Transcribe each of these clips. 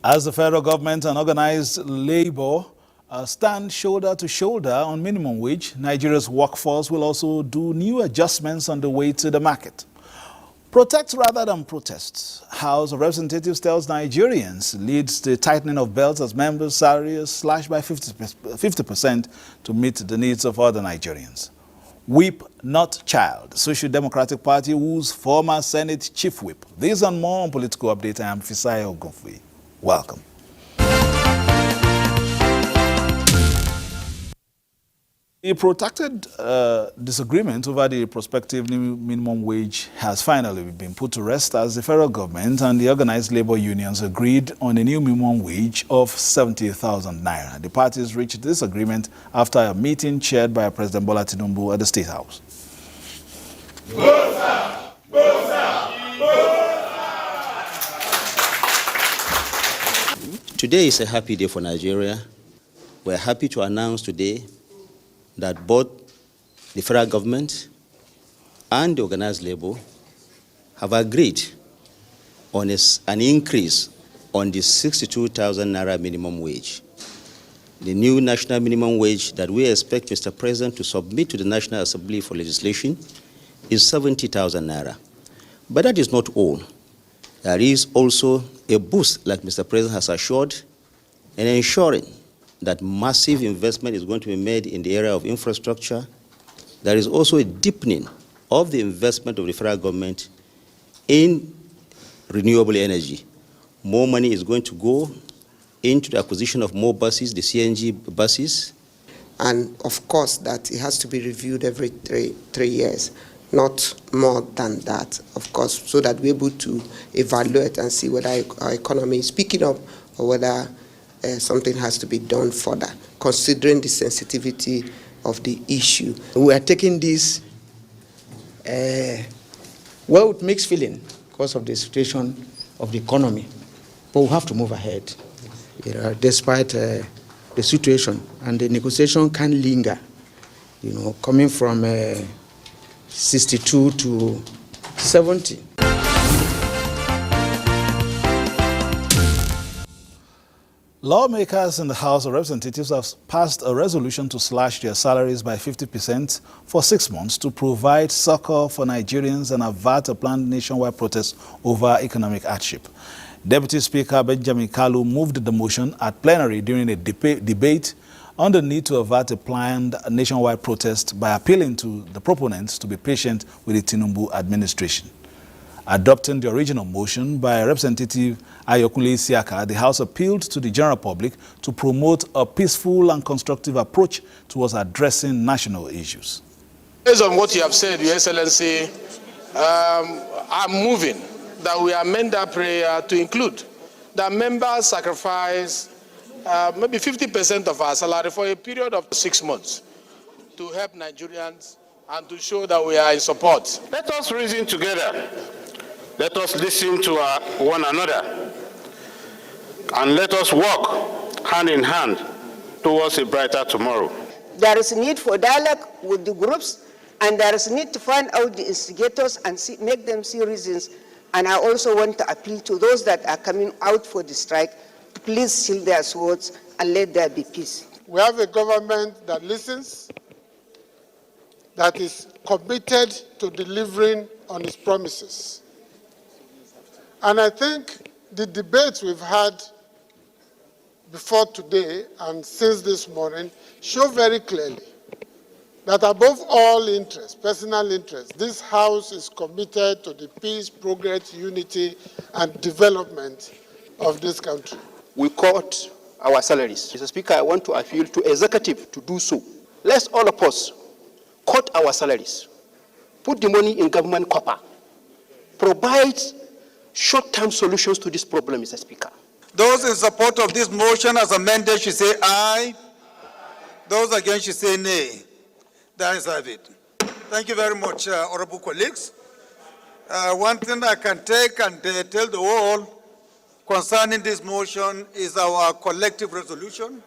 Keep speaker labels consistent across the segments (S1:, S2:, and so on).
S1: As the federal government and organized labor stand shoulder to shoulder on minimum wage, Nigeria's workforce will also do new adjustments on the way to the market. Protect rather than protest. House of Representatives tells Nigerians leads the tightening of belts as members' salaries slashed by 50% to meet the needs of other Nigerians. Whip not child. Social Democratic Party woos former Senate Chief Whip. This and more on Political Update. I am Fisaya Ogunfi. Welcome. A protracted disagreement over the prospective new minimum wage has finally been put to rest as the federal government and the organized labor unions agreed on a new minimum wage of 70,000 naira. The parties reached this agreement after a meeting chaired by President Bola Tinubu at the State House.
S2: Today is a happy day for Nigeria. We're happy to announce today that both the federal government and the organized labor have agreed on an increase on the 62,000 naira minimum wage. The new national minimum wage that we expect Mr. President to submit to the National Assembly for legislation is 70,000 naira. But that is not all. There is also a boost, like Mr. President has assured, in ensuring that massive investment is going to be made in the area of infrastructure. There is also a deepening of the investment of the federal government in renewable energy. More money is going to go into the acquisition of more buses, the CNG buses.
S3: And of course that it has to be reviewed every three years, not more than that, of course, so that we're able to evaluate and see whether our economy is picking up or whether something has to be done further, considering the sensitivity of the issue.
S4: We are taking this with mixed feeling because of the situation of the economy, but we have to move ahead, despite the situation, and the negotiation can linger, coming from 62 to 70.
S1: Lawmakers in the House of Representatives have passed a resolution to slash their salaries by 50% for 6 months to provide succor for Nigerians and avert a planned nationwide protest over economic hardship. Deputy Speaker Benjamin Kalu moved the motion at plenary during a debate on the need to avert a planned nationwide protest by appealing to the proponents to be patient with the Tinubu administration. Adopting the original motion by Representative Ayokunle Isiaka, the House appealed to the general public to promote a peaceful and constructive approach towards addressing national issues.
S5: Based on what you have said, Your Excellency, I'm moving that we amend that prayer to include that members sacrifice maybe 50% of our salary for a period of 6 months to help Nigerians and to show that we are in support.
S6: Let us reason together. Let us listen to one another. And let us work hand in hand towards a brighter tomorrow.
S7: There is a need for dialogue with the groups, and there is a need to find out the instigators and make them see reasons. And I also want to appeal to those that are coming out for the strike to please shield their swords and let there be peace.
S8: We have a government that listens, that is committed to delivering on its promises. And I think the debates we've had before today and since this morning show very clearly that above all interests, personal interests, this House is committed to the peace, progress, unity, and development of this country.
S9: We cut our salaries. Mr. Speaker, I want to appeal to executive to do so. Let's all of us cut our salaries, put the money in government copper, provide short-term solutions to this problem, Mr. Speaker.
S10: Those in support of this motion as amended should say aye. Those against should say nay. That is it. Thank you very much, honorable colleagues. One thing I can take and tell the world concerning this motion is our collective resolution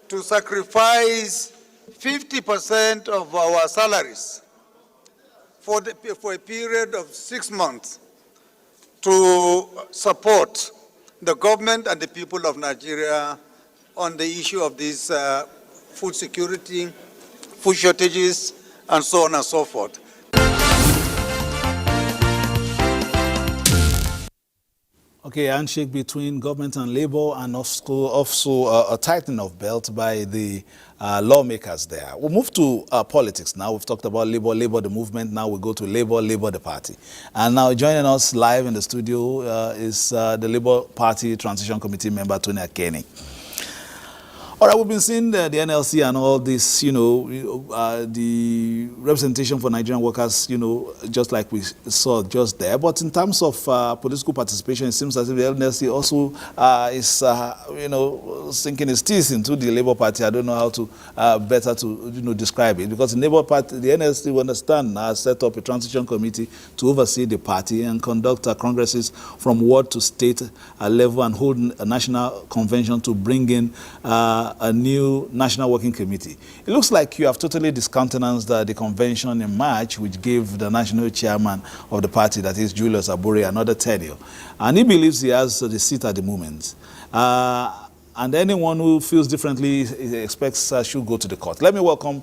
S10: to sacrifice 50% of our salaries for a period of 6 months to support the government and the people of Nigeria on the issue of this food security, food shortages, and so on and so forth.
S1: Okay, handshake between government and labor, and also a tightening of belt by the lawmakers there. We'll move to politics now. We've talked about labor the movement. Now we go to labor the party. And now joining us live in the studio is the Labour Party Transition Committee member, Tony Akeni. All right, we've been seeing the NLC and all this, the representation for Nigerian workers, just like we saw just there. But in terms of political participation, it seems as if the NLC also is, sinking its teeth into the Labour Party. I don't know how to better to describe it, because the Labour Party, the NLC, we understand, has set up a transition committee to oversee the party and conduct congresses from ward to state level and hold a national convention to bring in a new national working committee. It looks like you have totally discountenanced the convention in March, which gave the national chairman of the party, that is Julius Abure, another tenure. And he believes he has the seat at the moment. And anyone who feels differently expects should go to the court. Let me welcome,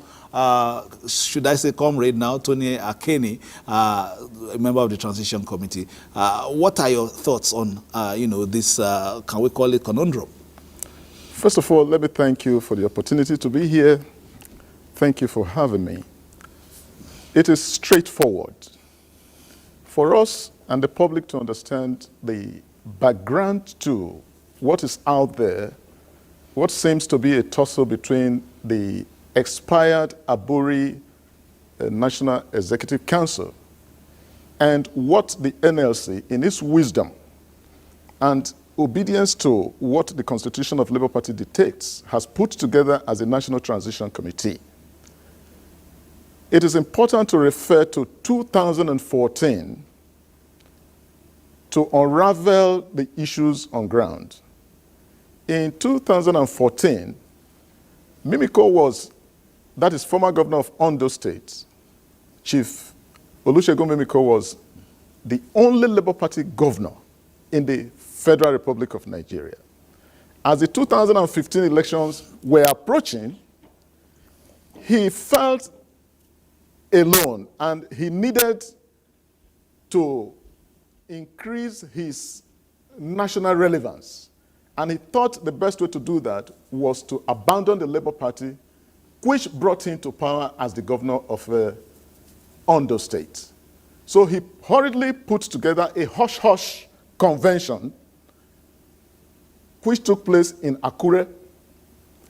S1: should I say comrade now, Tony Akeni, a member of the Transition Committee. What are your thoughts on, this, can we call it conundrum?
S11: First of all, let me thank you for the opportunity to be here. Thank you for having me. It is straightforward for us and the public to understand the background to what is out there, what seems to be a tussle between the expired Aburi National Executive Council and what the NLC, in its wisdom and obedience to what the Constitution of Labour Party dictates, has put together as a National Transition Committee. It is important to refer to 2014 to unravel the issues on ground. In 2014, Mimiko was, that is former governor of Ondo State, Chief Olusegun Mimiko was the only Labour Party governor in the Federal Republic of Nigeria. As the 2015 elections were approaching, he felt alone and he needed to increase his national relevance. And he thought the best way to do that was to abandon the Labour Party, which brought him to power as the governor of Ondo State. So he hurriedly put together a hush-hush convention which took place in Akure.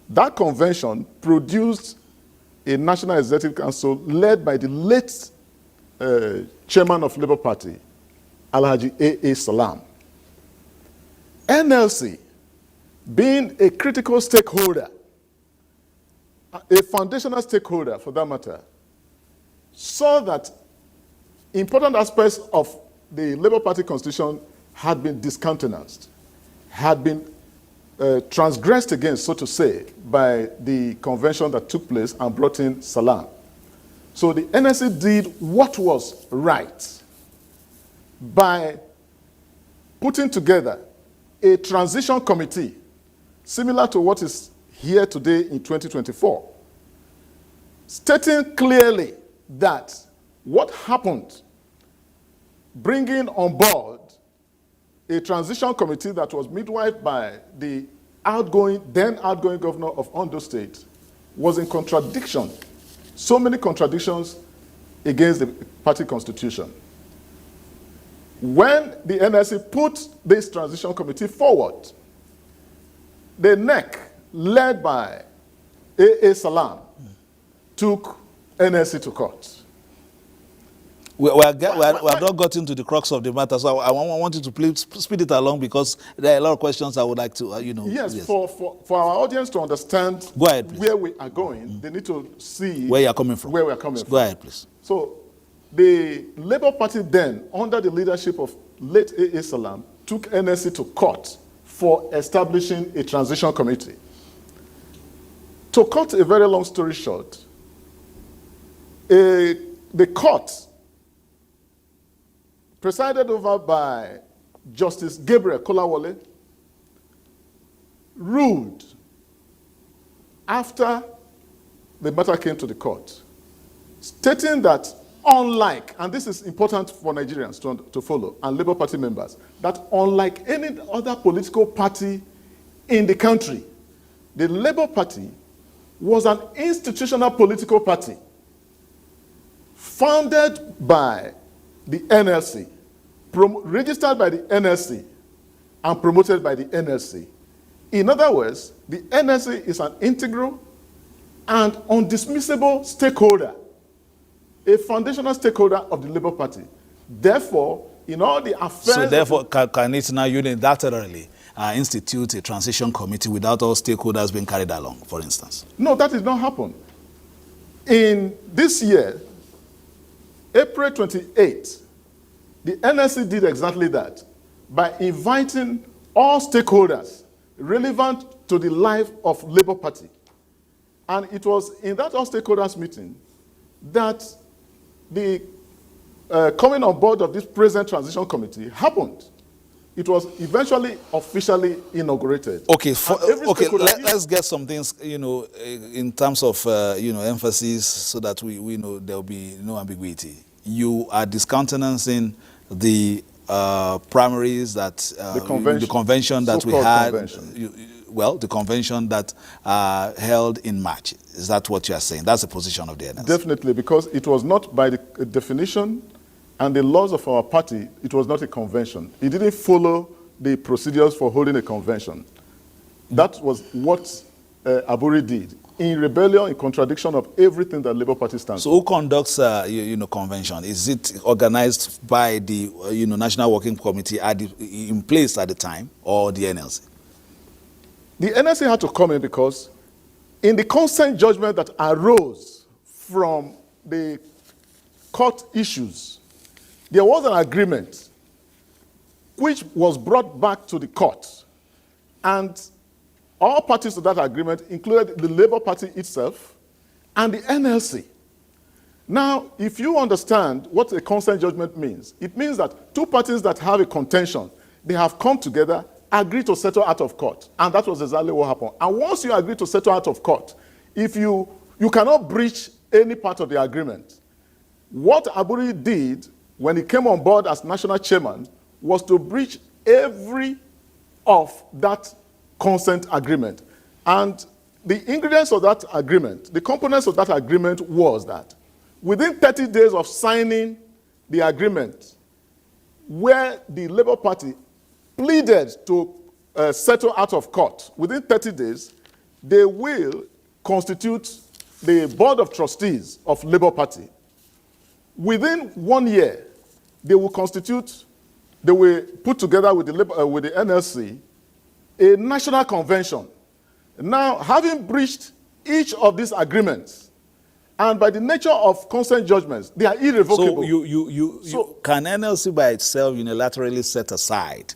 S11: That convention produced a National Executive Council led by the late chairman of Labour Party, Alhaji A.A. Salam. NLC, being a critical stakeholder, a foundational stakeholder for that matter, saw that important aspects of the Labour Party constitution had been discountenanced, had been transgressed against, so to say, by the convention that took place and brought in Salam. So the NSC did what was right by putting together a transition committee similar to what is here today in 2024, stating clearly that what happened, bringing on board a transition committee that was midwifed by the then outgoing governor of Ondo State, was in contradiction, so many contradictions against the party constitution. When the NSC put this transition committee forward, the NEC, led by A.A. Salam, took NSC to court.
S1: We have not gotten to the crux of the matter, so I want you to please speed it along, because there are a lot of questions I would like to,
S11: Yes, for our audience to understand where we are going, they need to see
S1: where you are coming from.
S11: Where we are coming from.
S1: Go ahead, please.
S11: So the Labour Party then, under the leadership of late A.A. Salam, took NSC to court for establishing a transition committee. To cut a very long story short, the court, presided over by Justice Gabriel Kolawole, ruled after the matter came to the court, stating that unlike, and this is important for Nigerians to follow, and Labour Party members, that unlike any other political party in the country, the Labour Party was an institutional political party founded by the NLC, registered by the NLC, and promoted by the NLC. In other words, the NLC is an integral and undismissible stakeholder, a foundational stakeholder of the Labour Party. Therefore, in all the affairs...
S1: So therefore, can it now unilaterally institute a transition committee without all stakeholders being carried along, for instance?
S11: No, that did not happen. In this year, April 28th, the NLC did exactly that by inviting all stakeholders relevant to the life of Labour Party. And it was in that all stakeholders meeting that the coming on board of this present transition committee happened. It was eventually officially inaugurated.
S1: Okay, let's get some things, in terms of, emphasis so that we know there will be no ambiguity. You are discountenancing the primaries that, the convention that we had, the convention that held in March. Is that what you are saying? That's the position of the NLC?
S11: Definitely, because it was not by the definition and the laws of our party, it was not a convention. It didn't follow the procedures for holding a convention. That was what Aburi did, in rebellion, in contradiction of everything that Labour Party stands for.
S1: So who conducts, convention? Is it organized by the, National Working Committee in place at the time, or the NLC?
S11: The NLC had to come in because in the consent judgment that arose from the court issues, there was an agreement which was brought back to the court, and all parties to that agreement included the Labour Party itself and the NLC. Now, if you understand what a consent judgment means, it means that two parties that have a contention, they have come together, agreed to settle out of court, and that was exactly what happened. And once you agree to settle out of court, if you cannot breach any part of the agreement. What Aburi did when he came on board as national chairman was to breach every of that consent agreement. And the ingredients of that agreement, the components of that agreement was that within 30 days of signing the agreement, where the Labour Party pleaded to settle out of court, within 30 days, they will constitute the Board of Trustees of Labour Party. Within 1 year, they will put together with the NLC a national convention. Now, having breached each of these agreements, and by the nature of consent judgments, they are irrevocable.
S1: So can NLC by itself unilaterally set aside,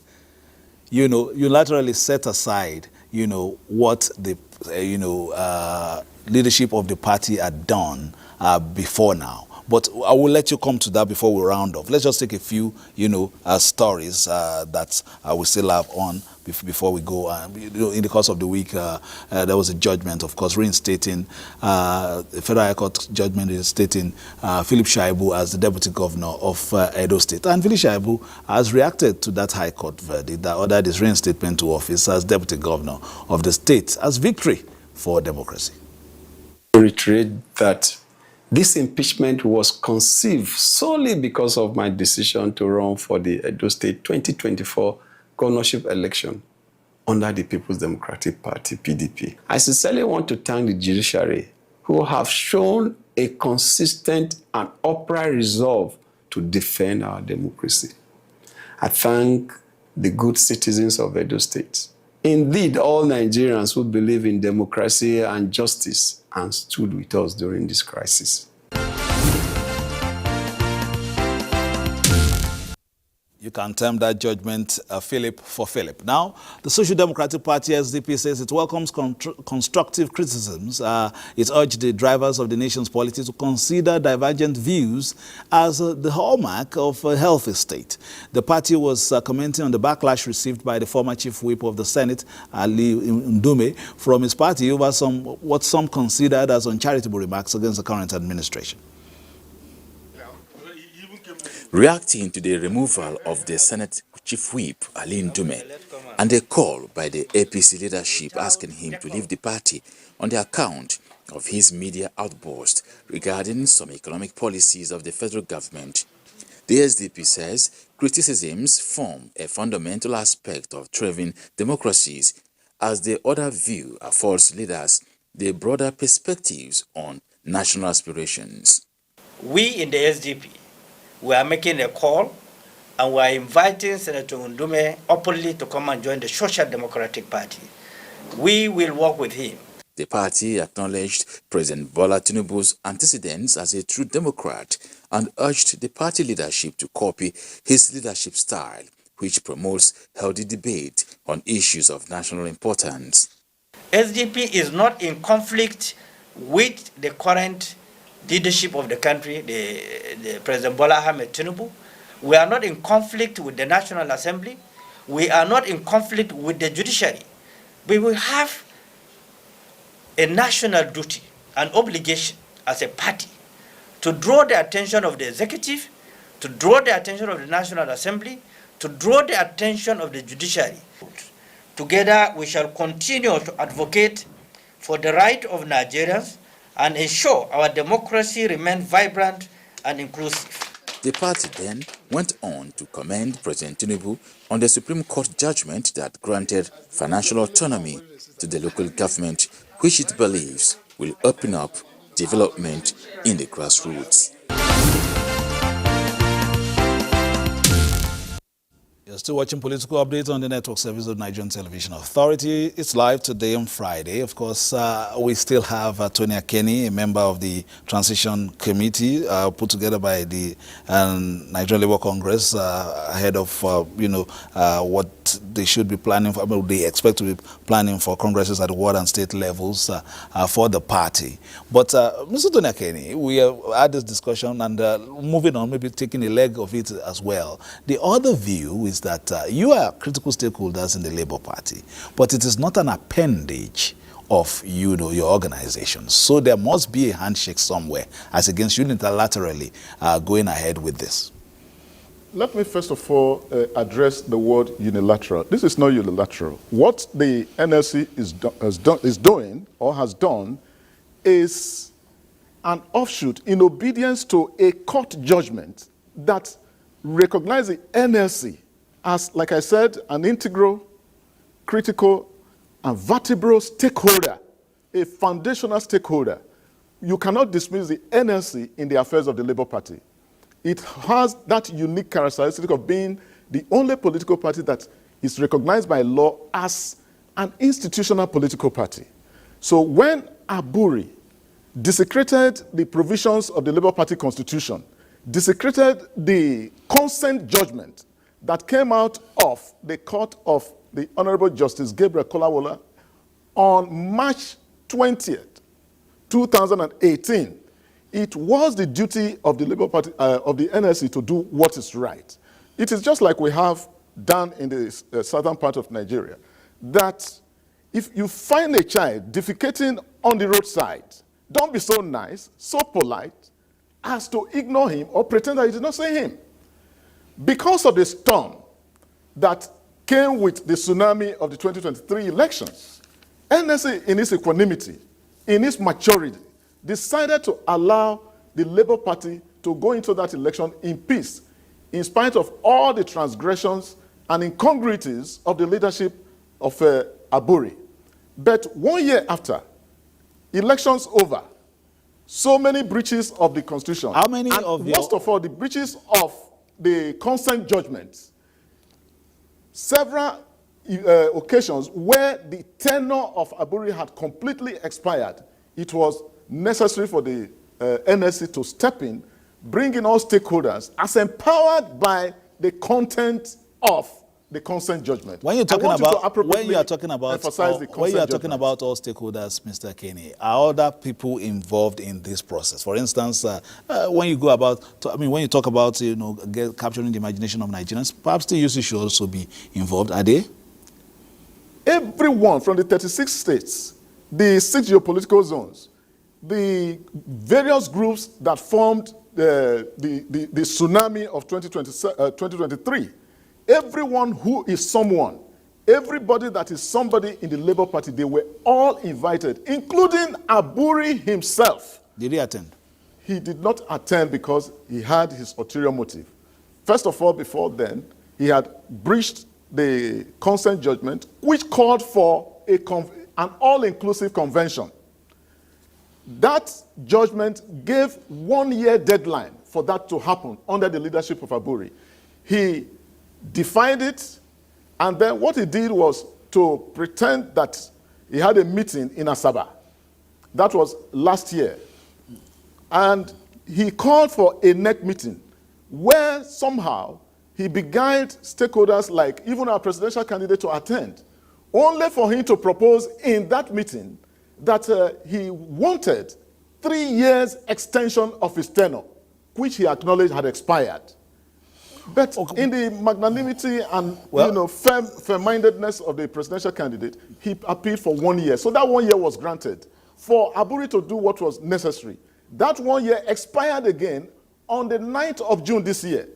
S1: what the, leadership of the party had done before now? But I will let you come to that before we round off. Let's just take a few, stories that we still have on before we go. In the course of the week, there was a judgment, of course, reinstating, the Federal High Court judgment reinstating Philip Shaibu as the Deputy Governor of Edo State. And Philip Shaibu has reacted to that High Court verdict that ordered his reinstatement to office as Deputy Governor of the state as victory for democracy.
S12: To reiterate that this impeachment was conceived solely because of my decision to run for the Edo State 2024 governorship election under the People's Democratic Party, PDP. I sincerely want to thank the judiciary who have shown a consistent and upright resolve to defend our democracy. I thank the good citizens of Edo State. Indeed, all Nigerians who believe in democracy and justice and stood with us during this crisis.
S1: You can term that judgment Philip for Philip. Now, the Social Democratic Party, SDP, says it welcomes constructive criticisms. It urged the drivers of the nation's polity to consider divergent views as the hallmark of a healthy state. The party was commenting on the backlash received by the former chief whip of the Senate, Ali Ndume, from his party over what some considered as uncharitable remarks against the current administration.
S13: Reacting to the removal of the Senate Chief Whip, Ali Ndume, and a call by the APC leadership asking him to leave the party on the account of his media outburst regarding some economic policies of the federal government, the SDP says criticisms form a fundamental aspect of thriving democracies, as the other view affords leaders the broader perspectives on national aspirations.
S14: We in the SDP, we are making a call and we are inviting Senator Ndume openly to come and join the Social Democratic Party. We will work with him.
S13: The party acknowledged President Bola Tinubu's antecedents as a true Democrat and urged the party leadership to copy his leadership style, which promotes healthy debate on issues of national importance.
S14: SDP is not in conflict with the current leadership of the country, the President Bola Ahmed Tinubu. We are not in conflict with the National Assembly. We are not in conflict with the judiciary. We will have a national duty, an obligation as a party to draw the attention of the executive, to draw the attention of the National Assembly, to draw the attention of the judiciary. Together, we shall continue to advocate for the right of Nigerians and ensure our democracy remains vibrant and inclusive.
S13: The party then went on to commend President Tinubu on the Supreme Court judgment that granted financial autonomy to the local government, which it believes will open up development in the grassroots.
S1: You're still watching Political Update on the network service of Nigerian Television Authority. It's live today on Friday. Of course, we still have Tony Akeni, a member of the Transition Committee put together by the Nigerian Labour Congress ahead of, what they should be planning for. Well, they expect to be planning for congresses at the ward and state levels for the party. But Mr. Tony Akeni, we have had this discussion and moving on, maybe taking a leg of it as well. The other view is that you are critical stakeholders in the Labour Party, but it is not an appendage of your organization. So there must be a handshake somewhere as against unilaterally going ahead with this.
S11: Let me first of all address the word unilateral. This is not unilateral. What the NLC is doing or has done is an offshoot in obedience to a court judgment that recognizes the NLC as, like I said, an integral, critical, and vertebral stakeholder, a foundational stakeholder. You cannot dismiss the NLC in the affairs of the Labour Party. It has that unique characteristic of being the only political party that is recognized by law as an institutional political party. So when Aburi desecrated the provisions of the Labour Party constitution, desecrated the consent judgment that came out of the court of the Honorable Justice Gabriel Kolawola on March 20th, 2018, it was the duty of the Labour Party, of the NLC, to do what is right. It is just like we have done in the southern part of Nigeria, that if you find a child defecating on the roadside, don't be so nice, so polite, as to ignore him or pretend that you did not see him. Because of the storm that came with the tsunami of the 2023 elections, NLC, in its equanimity, in its maturity, decided to allow the Labour Party to go into that election in peace, in spite of all the transgressions and incongruities of the leadership of Aburi. But 1 year after, elections over, so many breaches of the Constitution.
S1: How many
S11: and
S1: of
S11: worst of all, the breaches of the consent judgments. Several occasions where the tenure of Aburi had completely expired, it was necessary for the NSC to step in, bring in all stakeholders, as empowered by the content of the consent judgment.
S1: When you're talking
S11: I want you to
S1: about
S11: appropriately
S1: when you are talking about
S11: emphasize the
S1: when you are
S11: consent
S1: talking
S11: judgment.
S1: about all stakeholders, Mr. Kenny, are other people involved in this process? For instance, when you go about, when you talk about capturing the imagination of Nigerians, perhaps the UC should also be involved. Are they?
S11: Everyone from the 36 states, the 6 geopolitical zones, the various groups that formed the tsunami of 2023, everyone who is someone, everybody that is somebody in the Labour Party, they were all invited, including Aburi himself.
S1: Did he attend?
S11: He did not attend because he had his ulterior motive. First of all, before then, he had breached the consent judgment, which called for an all-inclusive convention. That judgment gave 1-year deadline for that to happen under the leadership of Aburi. He defied it, and then what he did was to pretend that he had a meeting in Asaba. That was last year. And he called for a NEC meeting where somehow he beguiled stakeholders like even our presidential candidate to attend, only for him to propose in that meeting that he wanted 3 years extension of his tenure, which he acknowledged had expired. But in the magnanimity and fair-mindedness of the presidential candidate, he appealed for 1 year. So that 1 year was granted for Aburi to do what was necessary. That 1 year expired again on the 9th of June this year.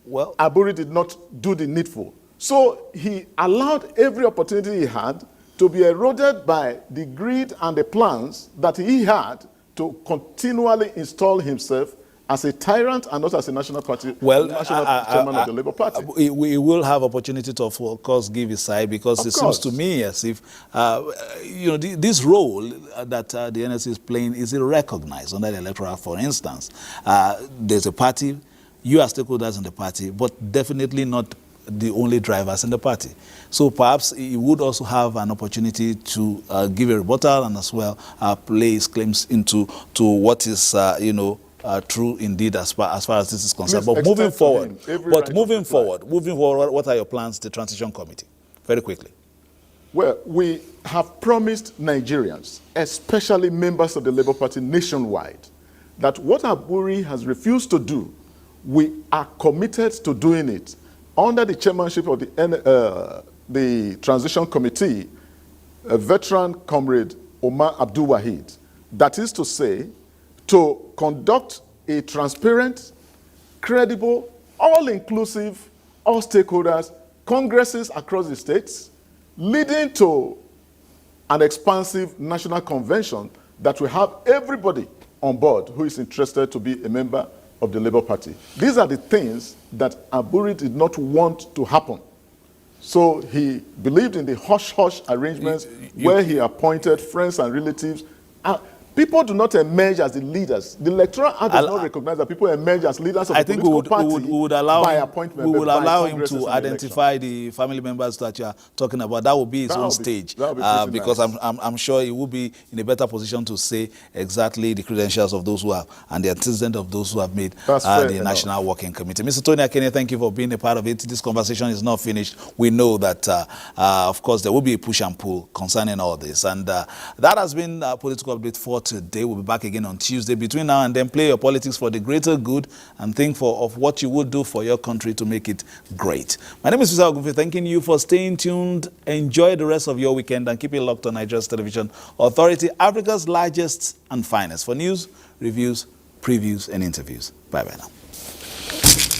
S11: Well, Aburi did not do the needful. So he allowed every opportunity he had to be eroded by the greed and the plans that he had to continually install himself as a tyrant and not as a national party, national chairman of the Labour Party.
S1: We will have opportunity to, of course, give his side, because seems to me as if this role that the NSC is playing is recognized under the Electoral Act. For instance, there's a party, you are stakeholders in the party, but definitely not the only drivers in the party. So perhaps he would also have an opportunity to give a rebuttal and as well place claims into what is true indeed as far as this is concerned. But moving forward, what are your plans, the transition committee? Very quickly.
S11: Well, we have promised Nigerians, especially members of the Labour Party nationwide, that what Aburi has refused to do, we are committed to doing it under the chairmanship of the transition committee, a veteran comrade Omar Abdul Wahid. That is to say, to conduct a transparent, credible, all-inclusive, all stakeholders, congresses across the states, leading to an expansive national convention that will have everybody on board who is interested to be a member of the Labour Party. These are the things that Aburi did not want to happen. So he believed in the hush-hush arrangements where he appointed friends and relatives. People do not emerge as the leaders. The Electoral Act does not recognize that people emerge as leaders of the political party by appointment.
S1: We will allow him to identify the family members that you are talking about. That will be his own stage, because I'm sure he will be in a better position to say exactly the credentials of those who have and the antecedent of those who have made the National Working Committee. Mr. Tony Akene, thank you for being a part of it. This conversation is not finished. We know that, of course, there will be a push and pull concerning all this. And that has been a political update for today. We'll be back again on Tuesday. Between now and then, play your politics for the greater good and think of what you would do for your country to make it great. My name is Mr. Ogunfe. Thanking you for staying tuned. Enjoy the rest of your weekend and keep it locked on Nigeria's Television Authority, Africa's largest and finest, for news, reviews, previews, and interviews. Bye-bye now.